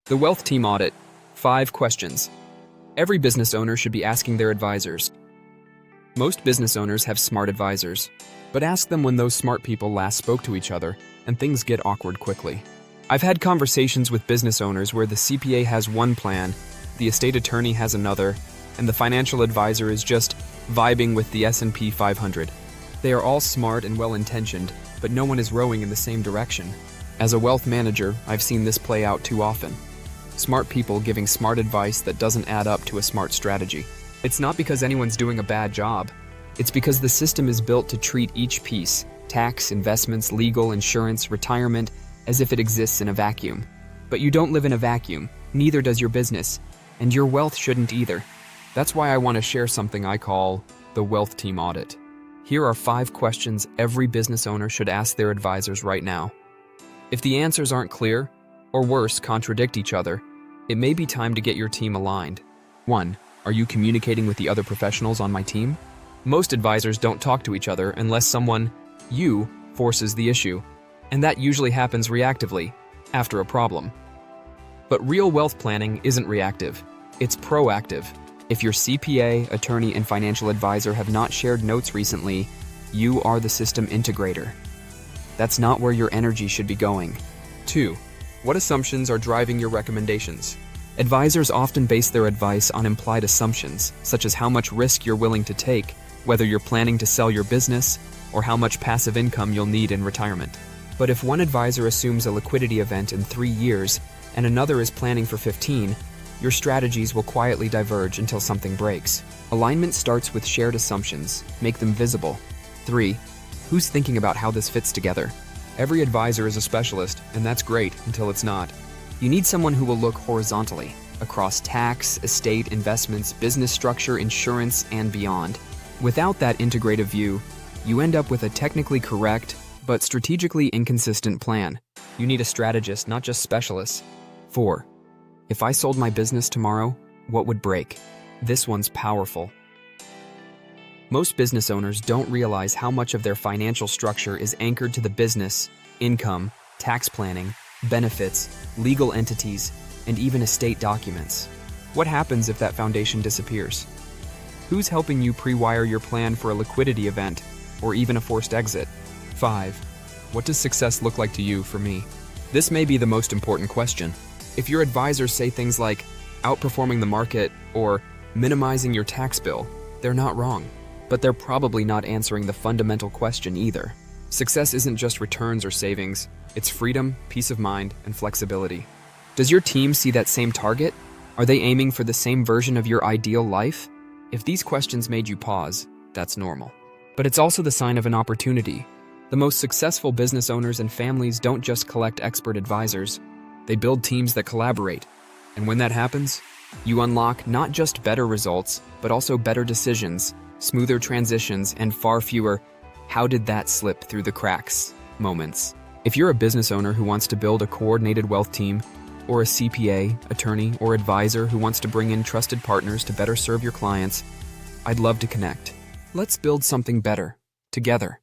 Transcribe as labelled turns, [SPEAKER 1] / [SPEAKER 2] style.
[SPEAKER 1] The Wealth Team Audit. 5 questions. Every business owner should be asking their advisors. Most business owners have smart advisors, but ask them when those smart people last spoke to each other, and things get awkward quickly. I've had conversations with business owners where the CPA has one plan, the estate attorney has another, and the financial advisor is just vibing with the S&P 500. They are all smart and well-intentioned, but no one is rowing in the same direction. As a wealth manager, I've seen this play out too often. Smart people giving smart advice that doesn't add up to a smart strategy. It's not because anyone's doing a bad job. It's because the system is built to treat each piece, tax, investments, legal, insurance, retirement, as if it exists in a vacuum. But you don't live in a vacuum, neither does your business, and your wealth shouldn't either. That's why I want to share something I call the Wealth Team Audit. Here are 5 questions every business owner should ask their advisors right now. If the answers aren't clear, or worse, contradict each other, it may be time to get your team aligned. 1. Are you communicating with the other professionals on my team? Most advisors don't talk to each other unless someone, you, forces the issue, and that usually happens reactively, after a problem. But real wealth planning isn't reactive, it's proactive. If your CPA, attorney, and financial advisor have not shared notes recently, you are the system integrator. That's not where your energy should be going. 2. What assumptions are driving your recommendations? Advisors often base their advice on implied assumptions, such as how much risk you're willing to take, whether you're planning to sell your business, or how much passive income you'll need in retirement. But if one advisor assumes a liquidity event in 3 years, and another is planning for 15, your strategies will quietly diverge until something breaks. Alignment starts with shared assumptions. Make them visible. 3. Who's thinking about how this fits together? Every advisor is a specialist, and that's great until it's not. You need someone who will look horizontally, across tax, estate, investments, business structure, insurance, and beyond. Without that integrative view, you end up with a technically correct, but strategically inconsistent plan. You need a strategist, not just specialists. 4. If I sold my business tomorrow, what would break? This one's powerful. Most business owners don't realize how much of their financial structure is anchored to the business, income, tax planning, benefits, legal entities, and even estate documents. What happens if that foundation disappears? Who's helping you pre-wire your plan for a liquidity event, or even a forced exit? 5. What does success look like to you for me? This may be the most important question. If your advisors say things like outperforming the market or minimizing your tax bill, they're not wrong. But they're probably not answering the fundamental question either. Success isn't just returns or savings, it's freedom, peace of mind, and flexibility. Does your team see that same target? Are they aiming for the same version of your ideal life? If these questions made you pause, that's normal. But it's also the sign of an opportunity. The most successful business owners and families don't just collect expert advisors, they build teams that collaborate. And when that happens, you unlock not just better results, but also better decisions, smoother transitions, and far fewer "how did that slip through the cracks" moments. If you're a business owner who wants to build a coordinated wealth team, or a CPA, attorney, or advisor who wants to bring in trusted partners to better serve your clients, I'd love to connect. Let's build something better, together.